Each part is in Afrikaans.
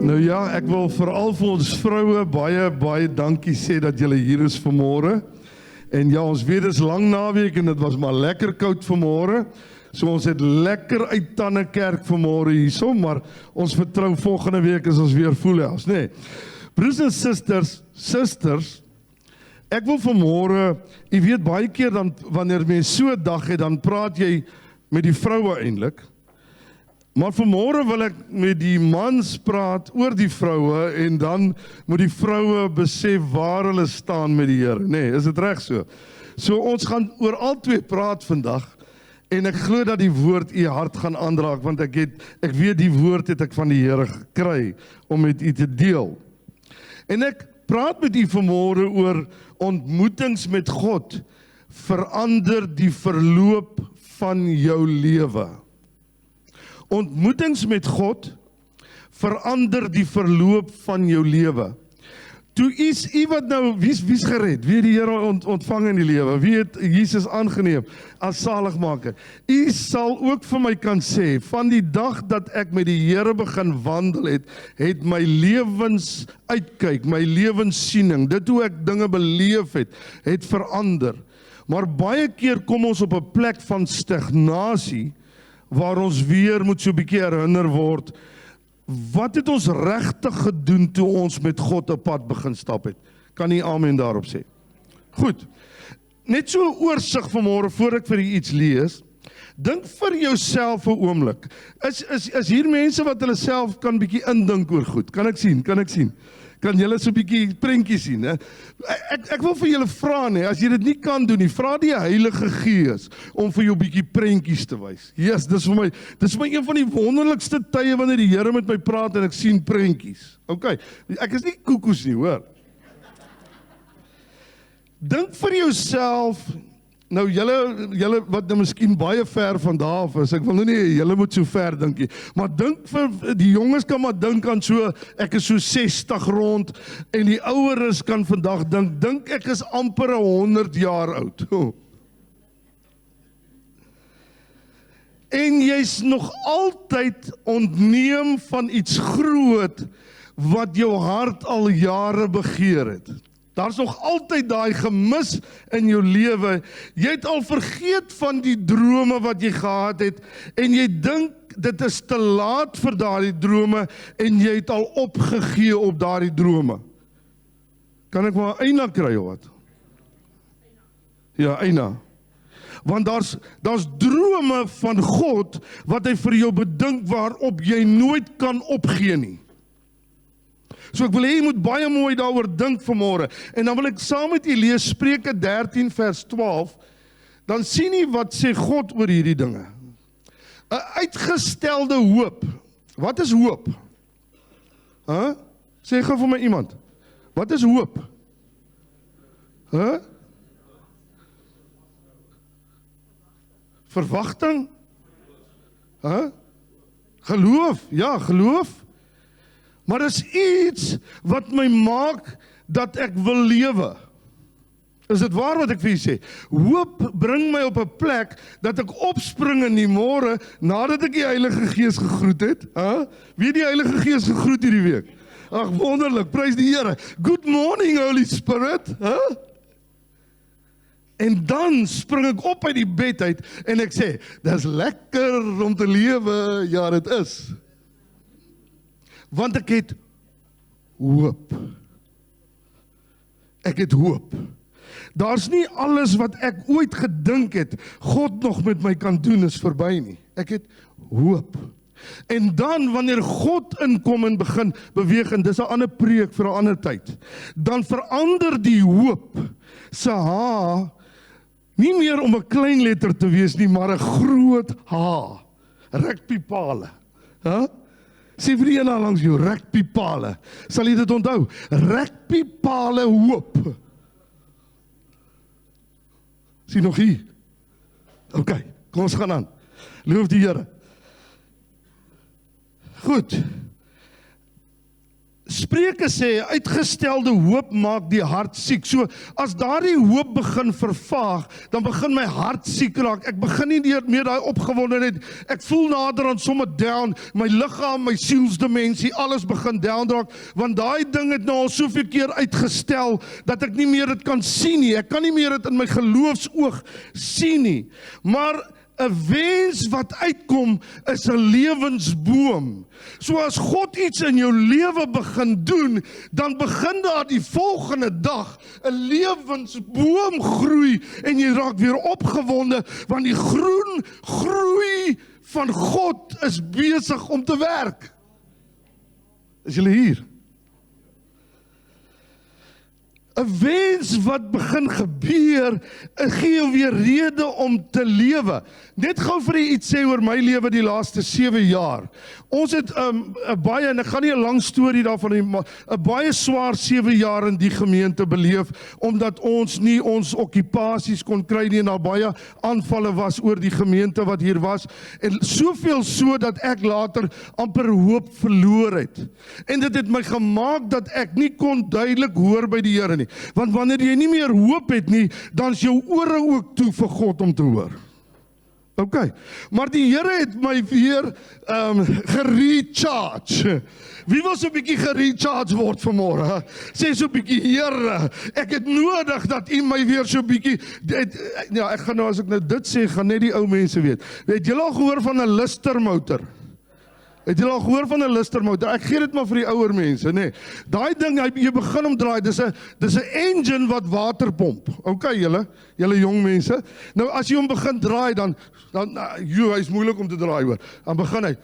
Nou ja, ek wil veral vir ons vroue baie dankie sê dat julle hier is vanmôre. En ja, ons weet dis lang naweek en dit was maar lekker koud vanmôre. So ons het lekker uit tande kerk vanmôre hierso, maar ons vertrou volgende week is ons weer full house, nee. Broers en susters, ek wil vanmôre, jy weet baie keer dan wanneer mens so 'n dag het, dan praat jy met die vroue eintlik. Maar vanmôre wil ek met die mans praat oor die vroue en dan moet die vroue besef waar hulle staan met die Here. Nee, is dit reg so? So ons gaan oor al twee praat vandag en ek glo dat die woord u hart gaan aanraak want ek weet die woord het ek van die Here gekry om met u te deel. En ek praat met u vanmôre oor ontmoetings met God verander die verloop van jou lewe. Ontmoetings met God verander die verloop van jou lewe. Toe is u wat nou, wie's gered? Wie het die Here ontvang in die lewe? Wie het Jesus aangeneem as saligmaker? U sal ook vir my kan sê, van die dag dat ek met die Here begin wandel het my lewensuitkyk, my lewenssiening, dit hoe ek dinge beleef het verander. Maar baie keer kom ons op 'n plek van stagnasie, waar ons weer moet so 'n bietjie herinner word, wat het ons regtig gedoen toe ons met God 'n pad begin stap het? Kan nie amen daarop sê? Goed, net so 'n oorsig vanmôre, voor ek vir u iets lees, dink vir jouself 'n oomblik, is hier mense wat hulle self kan bietjie indink oor goed? Kan ek sien? Kan julle so 'n bietjie prentjies sien, hè? Ek wil vir julle vra, nee, as jy dit nie kan doen nie, vra die Heilige Gees om vir jou 'n bietjie prentjies te wys. Yes, dis vir my een van die wonderlikste tye wanneer die Here met my praat en ek sien prentjies. Okay, ek is nie koekoes nie, hoor. Dink vir jouself, nou julle wat nou miskien baie ver van daar af is, ek wil nou nie julle moet so ver dink nie, maar dink vir die jonges kan maar dink aan so, ek is so 60 rond en die oueres kan vandag dink ek is amper 100 jaar oud. En jy's nog altyd ontneem van iets groot wat jou hart al jare begeer het. Daar's nog altyd daai gemis in jou lewe. Jy het al vergeet van die drome wat jy gehad het en jy dink dit is te laat vir daardie drome en jy het al opgegee op daardie drome. Kan ek maar eina kry of wat? Ja, eina. Want daar's drome van God wat hy vir jou bedink waarop jy nooit kan opgee nie. So ek wil hê jy moet baie mooi daaroor dink vanmôre. En dan wil ek saam met u lees Spreuke 13 vers 12. Dan sien jy wat sê God oor hierdie dinge. 'n Uitgestelde hoop. Wat is hoop? Sê gou vir my iemand. Wat is hoop? Verwagting? Geloof? Ja, geloof. Maar is iets wat my maak dat ek wil lewe. Is dit waar wat ek vir julle sê? Hoop bring my op 'n plek dat ek opspring in die môre nadat ek die Heilige Gees gegroet het. Wie het die Heilige Gees gegroet hierdie week? Ag wonderlik, prys die Here. Good morning Holy Spirit. En dan spring ek op uit die bed uit en ek sê, dis lekker om te lewe, ja dit is. Want ek het hoop. Ek het hoop. Daar's nie alles wat ek ooit gedink het, God nog met my kan doen is verby nie. Ek het hoop. En dan wanneer God inkom en begin beweeg, en dis 'n ander preek vir 'n ander tyd, dan verander die hoop se H, nie meer om 'n klein letter te wees nie, maar 'n groot H. Rugbypale. Sê vir die ene langs jou, rugbypale. Sal jy dit onthou? Rugbypale hoop. Sien nog hier? OK, kom ons gaan aan. Loof die Here. Goed. Spreuke sê, uitgestelde hoop maak die hart siek. So, as daardie hoop begin vervaag, dan begin my hart siek raak. Ek begin nie meer daai opgewondenheid. Ek voel nader aan sommer down, my liggaam, my sielsdimensie, alles begin down raak, want daai ding het nou al soveel keer uitgestel, dat ek nie meer dit kan sien nie. Ek kan nie meer dit in my geloofsoog sien nie. Maar 'n wens wat uitkom is 'n lewensboom. So as God iets in jou lewe begin doen, dan begin daar die volgende dag 'n lewensboom groei en jy raak weer opgewonde, want die groen groei van God is besig om te werk. Is julle hier? 'n wens wat begin gebeur, gee jou weer rede om te lewe. Net gou vir jy iets sê oor my lewe die laaste 7 jaar. Ons het 'n baie, en ek gaan nie 'n lang storie daarvan hê, maar 'n baie swaar 7 jaar in die gemeente beleef, omdat ons nie ons okkupasies kon kry nie, en daar baie aanvalle was oor die gemeente wat hier was, en soveel so dat ek later amper hoop verloor het. En dit het my gemaak dat ek nie kon duidelik hoor by die Here nie. Want wanneer jy nie meer hoop het nie, dan is jou ore ook toe vir God om te hoor. Okay, maar die Here het my weer gerecharge. Wie wil so 'n bietjie gerecharge word vanmôre? Sê so 'n bietjie, Here, ek het nodig dat U my weer so 'n bietjie, ja, ek gaan nou, as ek nou dit sê, gaan net die ou mense weet. Het julle al gehoor van 'n listermotor? Het julle al gehoor van 'n listermotor? Ek gee dit maar vir die ouer mense, nee. Daai ding, jy begin hom draai, dis 'n engine wat water pomp. Okay, julle jong mense. Nou as jy hom begin draai, dan hy is moeilik om te draai, hoor. Dan begin hy.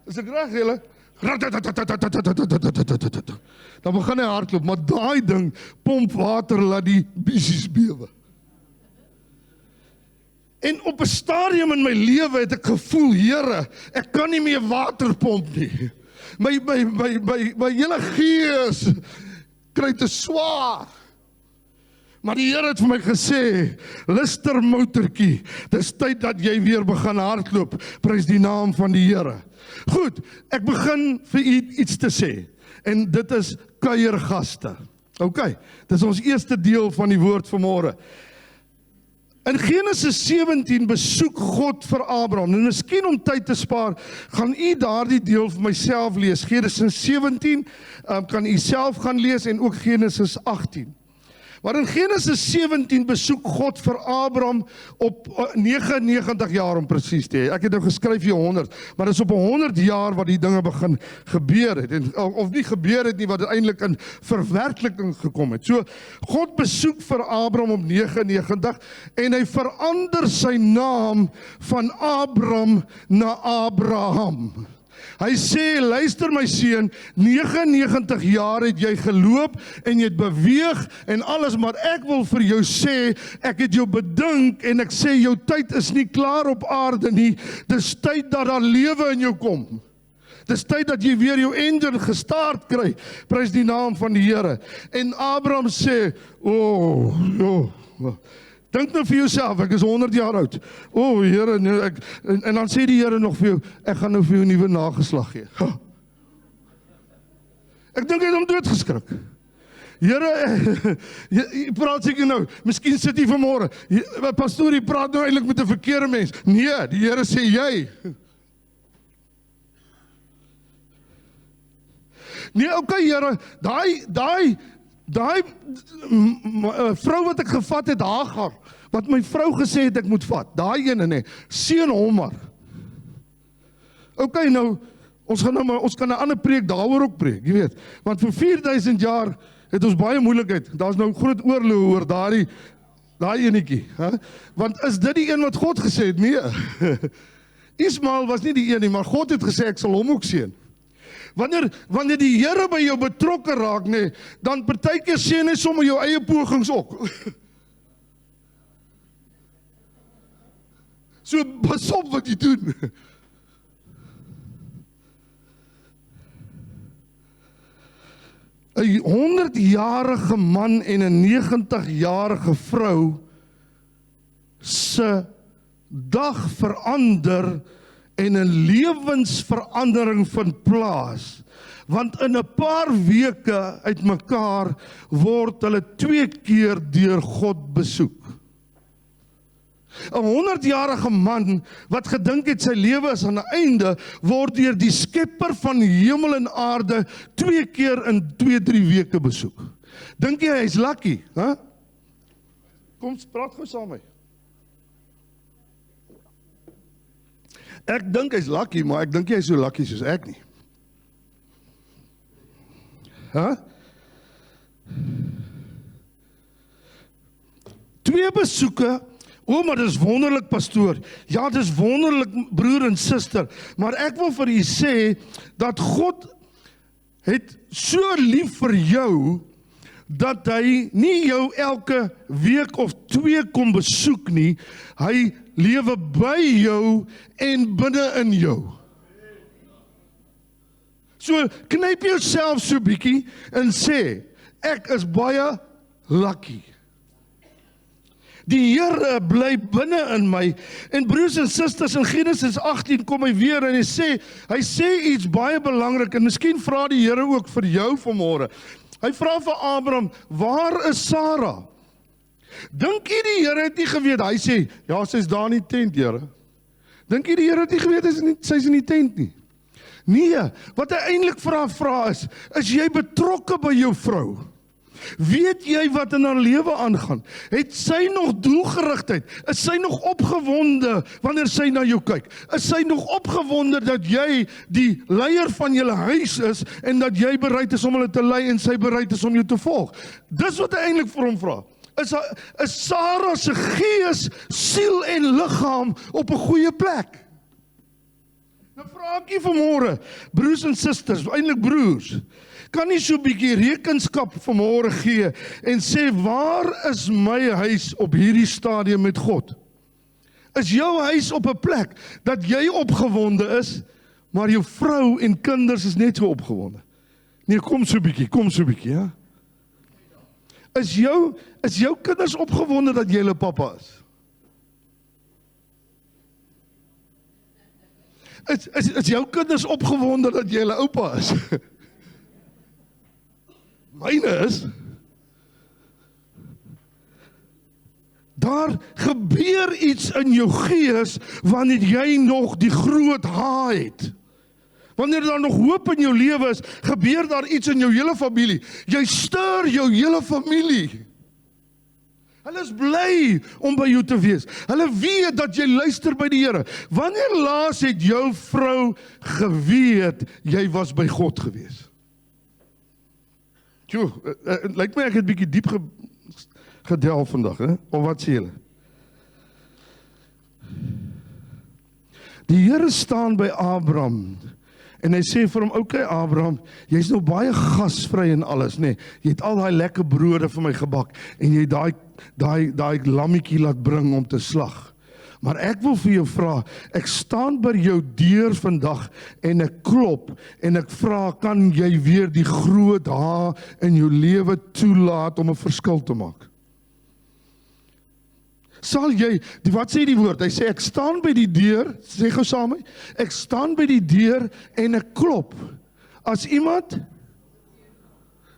Is ek reg, julle? Dan begin hy hardloop, maar daai ding pomp water, laat die bissies bewe. En op 'n stadium in my lewe het ek gevoel, Here, ek kan nie meer water pomp nie. My hele gees kry te swaar. Maar die Here het vir my gesê, listermotortjie, dis tyd dat jy weer begin hardloop. Prys die naam van die Here. Goed, ek begin vir u iets te sê. En dit is kuiergaste. Okay, dis ons eerste deel van die woord vanmôre. In Genesis 17 besoek God vir Abraham. En miskien om tyd te spaar, gaan u daardie deel vir myself lees. Genesis 17 kan u self gaan lees, en ook Genesis 18. Maar in Genesis 17 besoek God vir Abraham op 99 jaar om presies te hê. Ek het nou geskryf hier 100, maar dit is op 100 jaar wat die dinge begin gebeur het. En, of nie gebeur het nie, wat eintlik in verwerkliking gekom het. So, God besoek vir Abraham op 99 en hy verander sy naam van Abram na Abraham. Hy sê, luister my seun, 99 jaar het jy geloop en jy het beweeg en alles, maar ek wil vir jou sê, ek het jou bedink en ek sê, jou tyd is nie klaar op aarde nie, dis tyd dat daar lewe in jou kom. Dis tyd dat jy weer jou engine gestart kry, prys die naam van die Here. En Abraham sê, dink nou vir jouself, ek is 100 jaar oud. Here, nee, en dan sê die Here nog vir jou, ek gaan nou vir jou nuwe nageslag gee. Ek dink hy het hom doodgeskrik. Here, jy praat seker nou, miskien sit jy vanmôre, pastoor, jy praat nou eintlik met 'n verkeerde mens. Nee, die Here sê jy. Nee, okay, Here, daai vrou wat ek gevat het, Hagar, wat my vrou gesê het ek moet vat, daai ene, nee, seën hom maar. Okay, nou, ons kan 'n ander preek daaroor ook preek, jy weet, want vir 4000 jaar het ons baie moeilikheid, daar's nou groot oorlog oor daai enetjie, want is dit die een wat God gesê het? Nee, Ismael was nie die een nie, maar God het gesê, ek sal hom ook seën. Wanneer die Here by jou betrokke raak, nee, dan partykeer seën hy sommer jou eie pogings ook. So, pas op wat jy doen. Een 100-jarige man en een 90-jarige vrou se dag verander en 'n lewensverandering vind plaas. Want in 'n paar weke uitmekaar word hulle 2 keer deur God besoek. 'n 100-jarige man wat gedink het sy lewe is aan 'n einde, word deur die skepper van hemel en aarde 2 keer in 2-3 weke besoek. Dink jy hy's lucky, hè? Kom, praat gou saam met my. Ek dink hy's lucky, maar ek dink hy is so lucky soos ek nie. Huh? 2 besoeke. Maar dis wonderlik, pastoor. Ja, dis wonderlik, broer en suster. Maar ek wil vir u sê dat God het so lief vir jou dat hy nie jou elke week of 2 kom besoek nie. Hy lewe by jou en binne in jou. So knyp jouself so bietjie en sê, ek is baie lucky. Die Here bly binne in my. En broers en susters, in Genesis 18 kom hy weer en hy sê iets baie belangrik, en miskien vra die Here ook vir jou vanmôre. Hy vra vir Abraham, waar is Sarah? Dink jy die Here het nie geweet? Hy sê, ja, sy's daar in die tent, Here. Dink jy die Here het nie geweet, sy's in die tent nie? Nee, wat hy eintlik vra is jy betrokke by jou vrou? Weet jy wat in haar lewe aangaan? Het sy nog doelgerigtheid? Is sy nog opgewonde wanneer sy na jou kyk? Is sy nog opgewonde dat jy die leier van julle huis is en dat jy bereid is om hulle te lei en sy bereid is om jou te volg? Dis wat hy eintlik vir hom vra. Is Sarah se gees, siel en liggaam op 'n goeie plek? Nou vra ek jy vanmôre, broers en susters, eintlik broers, kan nie so 'n bietjie rekenskap vanmôre gee en sê, waar is my huis op hierdie stadium met God? Is jou huis op 'n plek dat jy opgewonde is, maar jou vrou en kinders is net so opgewonde? Nee, kom so 'n bietjie, ja? Is jou kinders opgewonde dat jy hulle pappa is? Is jou kinders opgewonde dat jy hulle oupa is? Myne is. Daar gebeur iets in jou gees wanneer jy nog die groot H het. Wanneer daar nog hoop in jou lewe is, gebeur daar iets in jou hele familie. Jy stuur jou hele familie. Hulle is bly om by jou te wees. Hulle weet dat jy luister by die Here. Wanneer laas het jou vrou geweet jy was by God gewees? Tjoe, lyk my ek het bietjie diep gedelf vandag, hè? Of wat sê julle? Die Here staan by Abraham en hy sê vir hom, okay Abraham, jy's nou baie gasvry en alles, nê? Jy het al daai lekker brode vir my gebak en jy daai lammetjie laat bring om te slag. Maar ek wil vir jou vra, ek staan by jou deur vandag en ek klop en ek vra, kan jy weer die groot H in jou lewe toelaat om 'n verskil te maak? Sal jy, wat sê die woord? Hy sê, ek staan by die deur, sê gou saam met, ek staan by die deur en ek klop. As iemand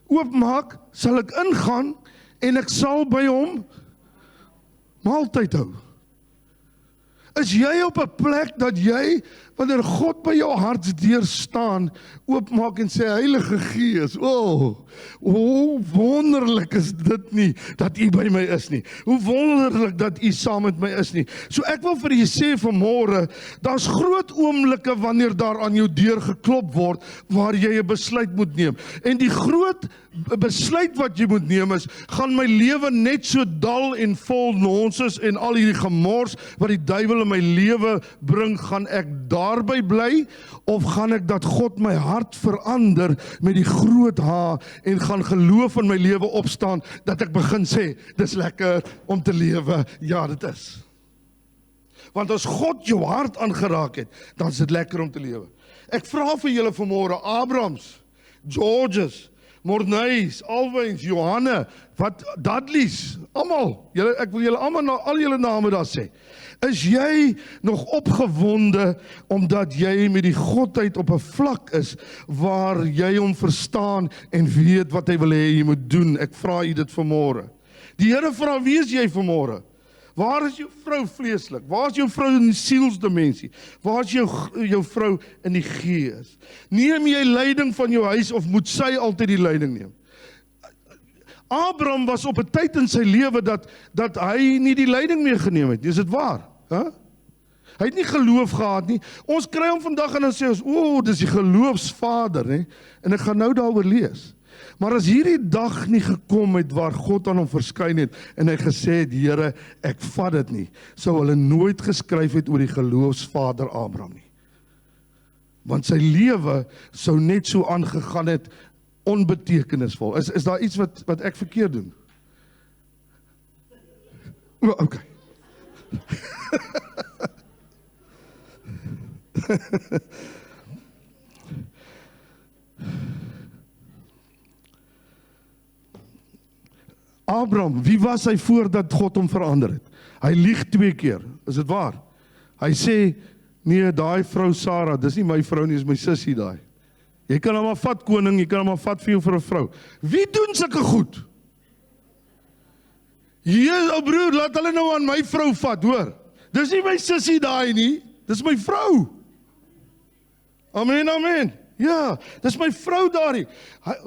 oopmaak, sal ek ingaan en ek sal by hom maaltyd hou. Is jy op 'n plek dat jy, wanneer God by jou hartsdeur staan, oopmaak en sê, Heilige Gees, hoe wonderlik is dit nie, dat U by my is nie. Hoe wonderlik dat U saam met my is nie. So ek wil vir julle sê vanmôre, daar's groot oomblikke wanneer daar aan jou deur geklop word, waar jy 'n besluit moet neem. En die groot besluit wat jy moet neem is, gaan my lewe net so dal en vol nonsens en al hierdie gemors wat die duiwel in my lewe bring, gaan ek daarby bly, of gaan ek dat God my hart verander met die groot H en gaan geloof in my lewe opstaan, dat ek begin sê, dis lekker om te lewe, ja dit is. Want as God jou hart aangeraak het, dan is dit lekker om te lewe. Ek vra vir julle vanmôre, Abrahams, Georges, Morneys, Alwyns, Johanne, wat Dudleys, almal, ek wil julle almal al julle name daar sê. Is jy nog opgewonde omdat jy met die Godheid op 'n vlak is waar jy hom verstaan en weet wat hy wil hê jy moet doen? Ek vra u dit vanmôre. Die Here vra, wie is jy vanmôre? Waar is jou vrou vleeslik? Waar is jou vrou in die sielsdimensie? Waar is jou vrou in die gees? Neem jy leiding van jou huis of moet sy altyd die leiding neem? Abraham was op 'n tyd in sy lewe dat hy nie die leiding meer geneem het. Is dit waar? Huh? Hy het nie geloof gehad nie. Ons kry hom vandag en dan sê ons, dis die geloofsvader, hè? En ek gaan nou daaroor lees. Maar as hierdie dag nie gekom het waar God aan hom verskyn het en hy gesê het, Here, ek vat dit nie, sou hulle nooit geskryf het oor die geloofsvader Abraham nie. Want sy lewe sou net so aangegaan het, onbetekenisvol. Is daar iets wat ek verkeerd doen? Okay. Abraham, wie was hy voordat God hom verander het? Hy lieg 2 keer, is dit waar? Hy sê, nee, daai vrou Sarah, dis nie my vrou nie, is my sussie daai. Jy kan hom maar vat koning, jy kan hom maar vat vir jou vir 'n vrou. Wie doen sulke goed? Ou broer, laat hulle nou aan my vrou vat, hoor. Dis nie my sussie daai nie, dis my vrou. Amen, amen. Ja, dis my vrou daarie.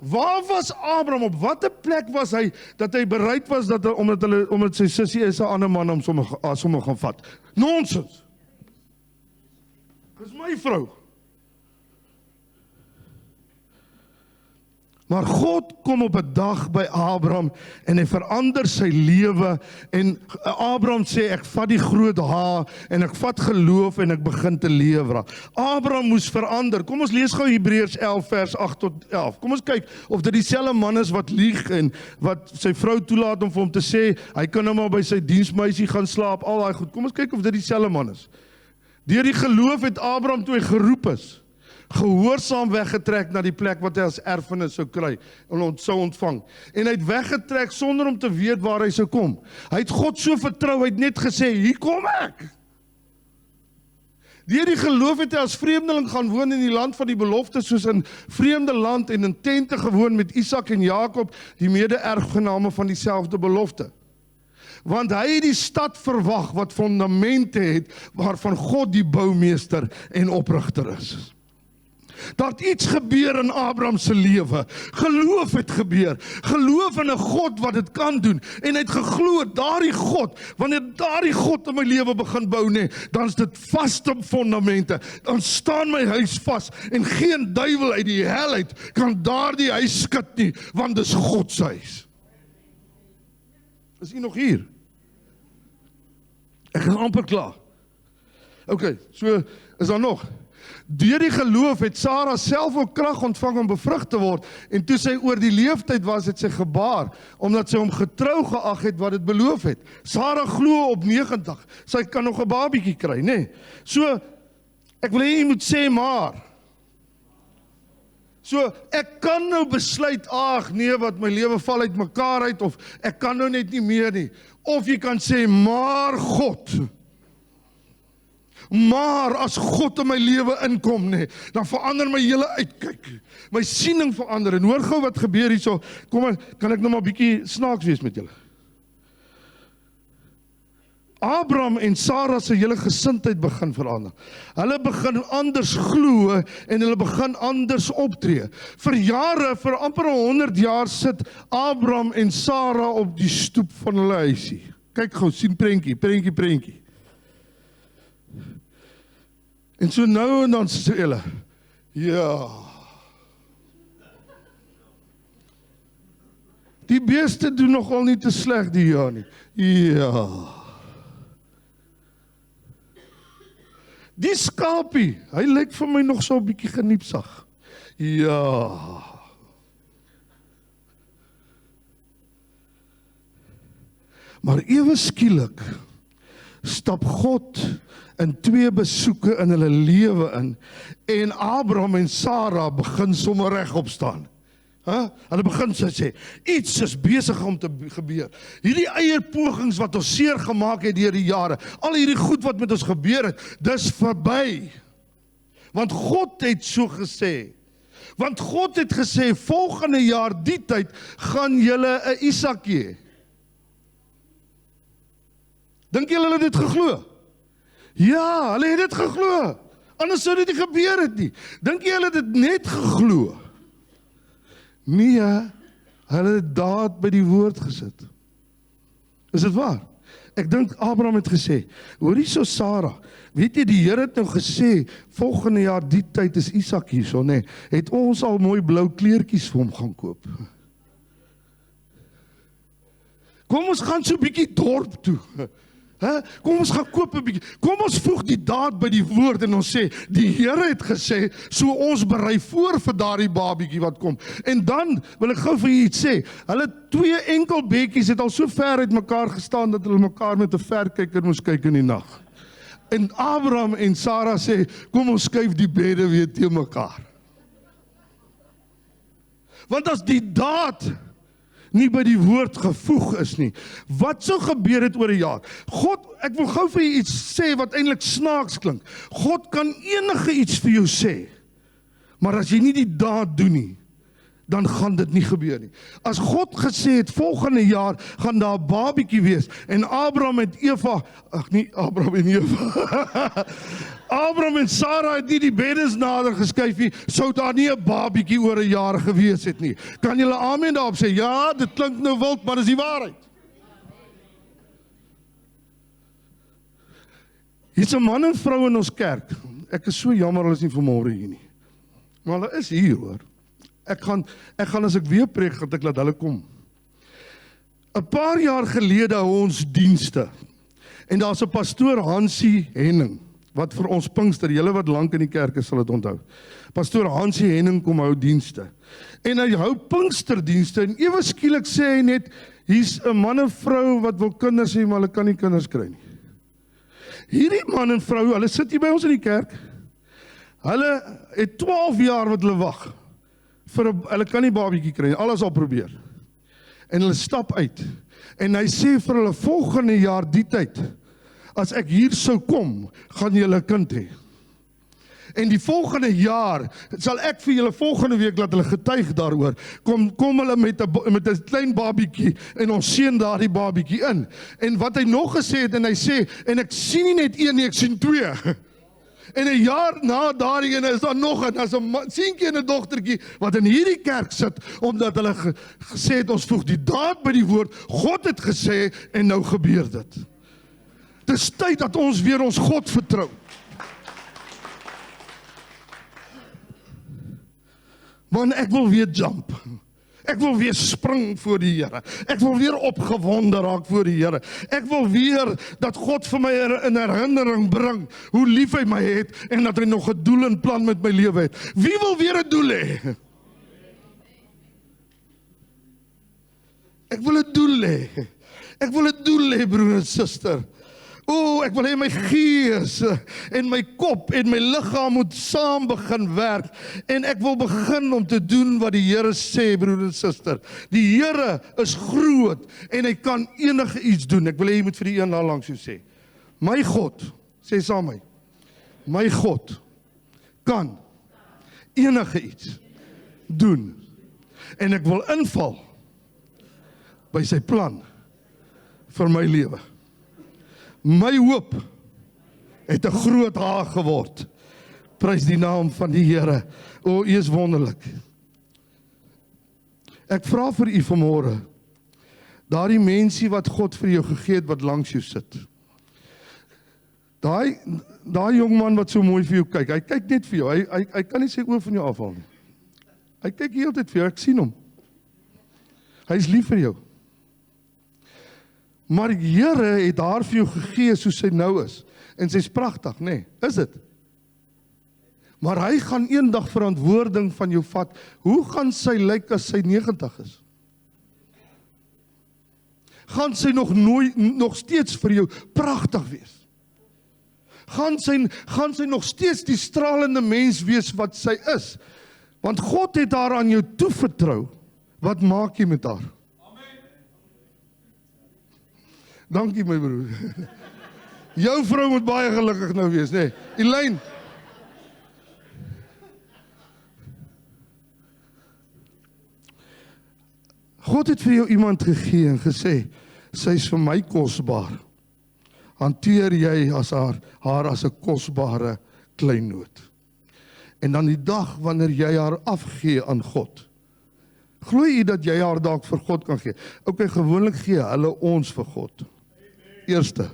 Waar was Abraham, op watter plek was hy, dat hy bereid was, omdat sy sussie is 'n ander man om sommer gaan vat? Nonsens. Dis my vrou. Maar God kom op 'n dag by Abraham en hy verander sy lewe en Abraham sê ek vat die groot H en ek vat geloof en ek begin te lewe. Abraham moes verander. Kom ons lees gou Hebreërs 11 vers 8 tot 11. Kom ons kyk of dit dieselfde man is wat lieg en wat sy vrou toelaat om vir hom te sê hy kan nou maar by sy diensmeisie gaan slaap, al daai goed. Kom ons kyk of dit dieselfde man is. Deur die geloof het Abraham toe hy geroep is, gehoorsaam weggetrek na die plek wat hy as erfenis sou kry en sou ontvang. En hy het weggetrek sonder om te weet waar hy sou kom. Hy het God so vertrou, hy het net gesê, hier kom ek. Deur die geloof het hy as vreemdeling gaan woon in die land van die belofte, soos in vreemde land en in tente gewoon met Isak en Jakob, die mede-erfgename van dieselfde belofte. Want hy het die stad verwag wat fondamente het, waarvan God die boumeester en oprigter is. Daar het iets gebeur in Abraham se lewe. Geloof het gebeur. Geloof in 'n God wat dit kan doen. En hy het geglo, daardie God, wanneer daardie God in my lewe begin bou, dan is dit vaste fondamente. Dan staan my huis vas en geen duiwel uit die hel uit kan daardie huis skud nie, want dis God se huis. Is u nog hier? Ek is amper klaar. Okay, so is daar nog. Deur die geloof het Sarah self ook krag ontvang om bevrug te word, en toe sy oor die leeftyd was, het sy gebaar, omdat sy hom getrou geag het wat dit beloof het. Sarah glo op 90, sy kan nog 'n babietjie kry, nê? So, ek wil hê jy moet sê maar. So, ek kan nou besluit, ag nee, wat my lewe val uit mekaar uit, of ek kan nou net nie meer nie. Of jy kan sê, maar God. Maar as God in my lewe inkom, dan verander my hele uitkyk. My siening verander. En hoor gou wat gebeur hierso. Kom, kan ek nou maar bietjie snaaks wees met julle. Abraham en Sarah se hele gesindheid begin verander. Hulle begin anders glo en hulle begin anders optree. Vir jare, vir amper 100 jaar sit Abraham en Sarah op die stoep van hulle huisie. Kyk gou, sien prentjie. En so nou en dan sê hulle, ja, die beeste doen nogal nie te sleg die jaar nie. Ja. Die skapie, hy lyk vir my nog so 'n bietjie geniepsag. Ja. Maar ewe skielik stap God in 2 besoeke in hulle lewe in, en Abraham en Sarah begin sommer regop staan. Hulle begin sê, iets is besig om te gebeur. Hierdie eie pogings wat ons seer gemaak het deur die jare, al hierdie goed wat met ons gebeur het, dis verby. Want God het so gesê. Want God het gesê, volgende jaar die tyd, gaan julle 'n Isak hê. Dink julle hulle het dit geglo? Ja, hulle het dit geglo. Anders sou dit nie gebeur het nie. Dink jy hulle het dit net geglo? Nee, hulle het daad by die woord gesit. Is dit waar? Ek dink Abraham het gesê, hoor hierso Sarah, weet jy die Here het nou gesê, volgende jaar die tyd is Isak hierso, nee, het ons al mooi blou kleertjies vir hom gaan koop. Kom ons gaan so 'n bietjie dorp toe. Kom ons gaan koop 'n bietjie. Kom ons voeg die daad by die woord en ons sê, die Here het gesê, so ons berei voor vir daardie babietjie wat kom. En dan wil ek gou vir julle iets sê, hulle 2 enkel bekkies het al so ver uit mekaar gestaan dat hulle mekaar met 'n verkyker moes kyk in die nag. En Abraham en Sarah sê, kom ons skuif die bedde weer teen mekaar. Want as die daad nie by die woord gevoeg is nie, wat sou gebeur het oor 'n jaar? God, ek wil gou vir julle iets sê wat eintlik snaaks klink. God kan enige iets vir jou sê, maar as jy nie die daad doen nie, dan gaan dit nie gebeur nie. As God gesê het, volgende jaar gaan daar 'n babietjie wees, en Abraham en Eva, Abraham en Eva, Abraham en Sarah het nie die beddes nader geskuif nie, sou daar nie 'n babietjie oor 'n jaar gewees het nie. Kan julle amen daarop sê? Ja, dit klink nou wild, maar dis die waarheid. Hier's 'n man en vrou in ons kerk. Ek is so jammer hulle is nie vanmôre hier nie. Maar hulle is hier hoor. Ek gaan as ek weer preek, gaan ek laat hulle kom. 'n Paar jaar gelede hou ons dienste. En daar's 'n pastoor Hansie Henning wat vir ons Pinkster, julle wat lank in die kerk is sal dit onthou. Pastoor Hansie Henning kom hou dienste. En hy hou Pinksterdienste en ewe skielik sê hy net, hier's 'n man en vrou wat wil kinders hê, maar hulle kan nie kinders kry nie. Hierdie man en vrou, hulle sit hier by ons in die kerk. Hulle het 12 jaar wat hulle wag. Hulle kan nie babietjie kry nie, alles al probeer. En hulle stap uit. En hy sê vir hulle, volgende jaar die tyd, as ek hier sou kom, gaan julle 'n kind hê. En die volgende jaar, sal ek vir julle volgende week laat hulle getuig daaroor, kom hulle met 'n klein babietjie, en ons seën daardie babietjie in. En wat hy nog gesê het, en hy sê, en ek sien nie net een nie, ek sien 2. En 'n jaar na daardie ene is daar nog 'n, as 'n seentjie en 'n dogtertjie wat in hierdie kerk sit, omdat hulle gesê het, ons voeg die daad by die woord, God het gesê, en nou gebeur dit. Dis tyd dat ons weer ons God vertrou. Want ek wil weer jump. Ek wil weer spring voor die Here. Ek wil weer opgewonde raak voor die Here. Ek wil weer dat God vir my in herinnering bring hoe lief hy my het en dat hy nog 'n doel en plan met my lewe het. Wie wil weer 'n doel hê? Ek wil 'n doel hê. Ek wil 'n doel hê, broer en suster. Ek wil hê my gees en my kop en my liggaam moet saam begin werk. En ek wil begin om te doen wat die Here sê, broer en suster. Die Here is groot en hy kan enige iets doen. Ek wil hê jy moet vir die een daar langs jou sê. My God, sê saam my. My God kan enige iets doen. En ek wil inval by sy plan vir my lewe. My hoop het 'n groot haag geword. Prys die naam van die Here. O, U is wonderlik. Ek vra vir U vanmôre, daardie mensie wat God vir jou gegee het wat langs jou sit. Daai jong man wat so mooi vir jou kyk, hy kyk net vir jou. Hy kan nie sy oë van jou afhaal nie. Hy kyk heeltyd vir jou, ek sien hom. Hy is lief vir jou. Maar die Here het haar vir jou gegee soos sy nou is. En sy's pragtig, nê? Nee, is dit? Maar hy gaan eendag verantwoording van jou vat. Hoe gaan sy lyk as sy 90 is? Gaan sy nog steeds vir jou pragtig wees? Gaan sy nog steeds die stralende mens wees wat sy is? Want God het haar aan jou toevertrou. Wat maak jy met haar? Dankie my broer. Jou vrou moet baie gelukkig nou wees, nee. Elaine. God het vir jou iemand gegee en gesê, sy is vir my kosbaar. Hanteer jy haar as 'n kosbare kleinood. En dan die dag wanneer jy haar afgee aan God, glo jy dat jy haar dalk vir God kan gee? Okay, gewoonlik gee hulle ons vir God. Eerste.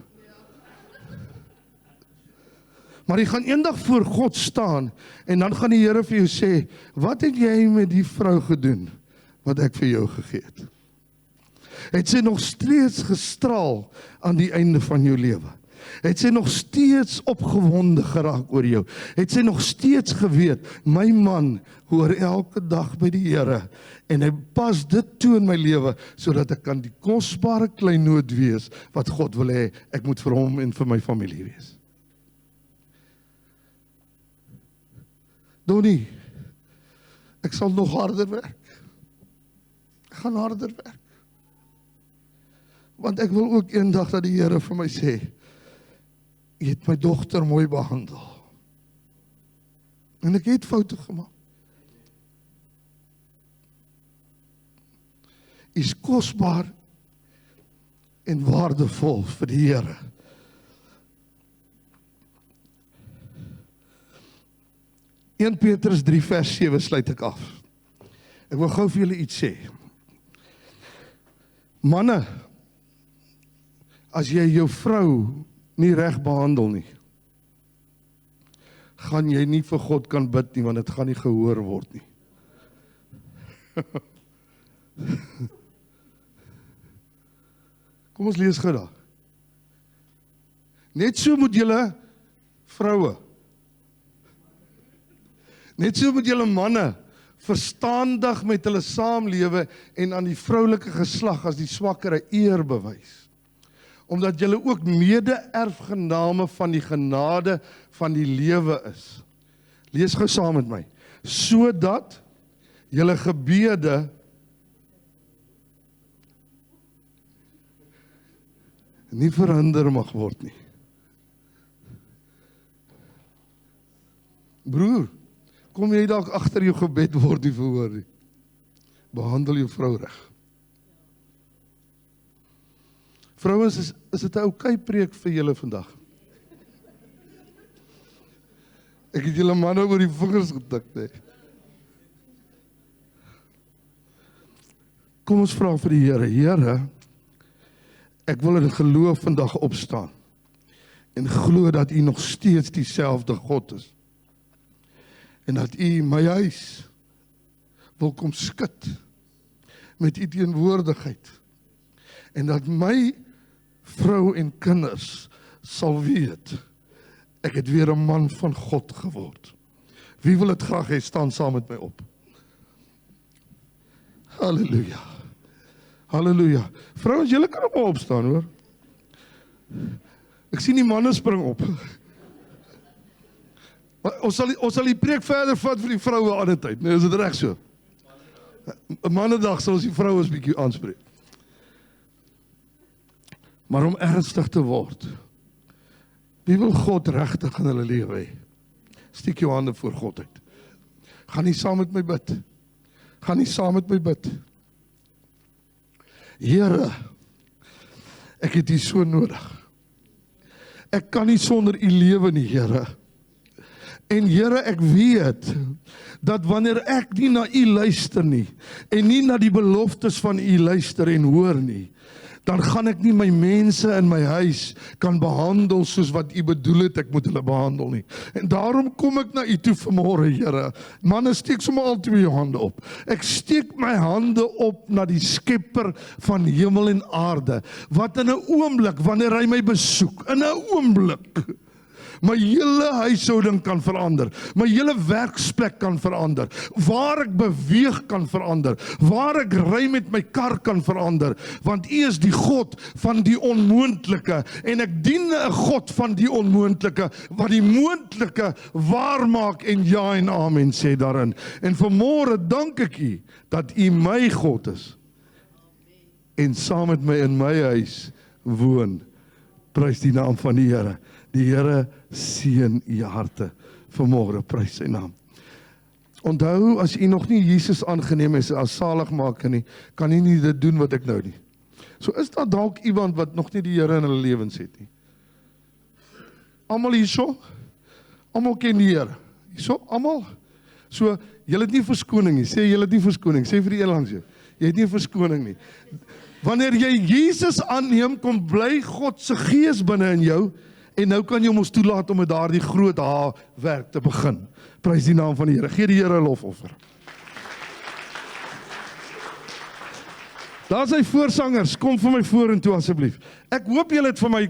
Maar jy gaan eendag voor God staan en dan gaan die Here vir jou sê, wat het jy met die vrou gedoen wat ek vir jou gegee het? Het sy nog steeds gestraal aan die einde van jou lewe? Het sy nog steeds opgewonde geraak oor jou? Het sy nog steeds geweet, my man hoor elke dag by die Here en hy pas dit toe in my lewe, sodat ek kan die kosbare kleinood wees wat God wil hê, ek moet vir hom en vir my familie wees. Donnie, ek sal nog harder werk. Ek gaan harder werk. Want ek wil ook eendag dat die Here vir my sê, jy het my dogter mooi behandel. En ek het foute gemaak. Is kosbaar en waardevol vir die Here. In Petrus 3 vers 7 sluit ek af. Ek wil gou vir julle iets sê. Manne, as jy jou vrou nie reg behandel nie, gaan jy nie vir God kan bid nie, want dit gaan nie gehoor word nie. Kom ons lees gou daar. Net so moet julle vroue, net so moet julle manne verstandig met hulle saamlewe en aan die vroulike geslag as die swakkere eer bewys. Omdat julle ook mede-erfgename van die genade van die lewe is. Lees gou saam met my. Sodat julle gebede nie verhinder mag word nie. Broer, kom jy dalk agter jou gebed word nie verhoor nie. Behandel jou vrou reg. Vrouens, is dit 'n okay preek vir julle vandag? Ek het julle manne oor die vingers getik, nee. Kom ons vra vir die Here. Here, ek wil in geloof vandag opstaan en glo dat U nog steeds dieselfde God is. En dat U my huis wil kom skud met U teenwoordigheid. En dat my vrou en kinders sal weet, ek het weer 'n man van God geword. Wie wil dit graag hê, staan saam met my op. Halleluja. Halleluja. Vrouens, julle kan ook opstaan hoor. Ek sien die manne spring op. Ons sal die preek verder vat vir die vroue aan die tyd. Nee, is dit reg so? 'n Mannedag sal ons die vrouens bietjie aanspreek. Maar om ernstig te word, wie wil God regtig in hulle lewe hê? Steek jou hande voor God uit. Gaan nie saam met my bid. Gaan nie saam met my bid. Here, ek het U so nodig. Ek kan nie sonder U lewe nie, Here. En Here, ek weet dat wanneer ek nie na U luister nie en nie na die beloftes van U luister en hoor nie, dan gaan ek nie my mense in my huis kan behandel soos wat U bedoel het ek moet hulle behandel nie. En daarom kom ek na U toe vanmôre, Here. Manne, steek sommer al twee jou hande op. Ek steek my hande op na die Skepper van hemel en aarde, wat in 'n oomblik, wanneer hy my besoek, in 'n oomblik, My hele huishouding kan verander. My hele werksplek kan verander. Waar ek beweeg kan verander. Waar ek ry met my kar kan verander. Want U is die God van die onmoontlike. En ek dien 'n God van die onmoontlike, wat die moontlike waar maak en ja en amen sê daarin. En vanmôre dank ek U, dat U my God is. En saam met my in my huis woon. Prys die naam van die Here. Die Here seën u harte vanmôre, prys sy naam. Onthou, as u nog nie Jesus aangeneem het as saligmaker nie, kan u nie dit doen wat ek nou nie. So is daar dalk iemand wat nog nie die Here in hulle lewens het nie. Almal hierso? Almal ken die Here. Hierso, almal? So, jy het nie verskoning nie. Sê jy het nie verskoning. Sê vir die een langs jou. Jy het nie verskoning nie. Wanneer jy Jesus aanneem, kom bly God se gees binne in jou, en nou kan jy ons toelaat om met daardie groot werk te begin. Prys die naam van die Here. Gee die Here 'n lofoffer. Daar is hy voorsangers, kom vir my vorentoe asseblief. Ek hoop julle het vir my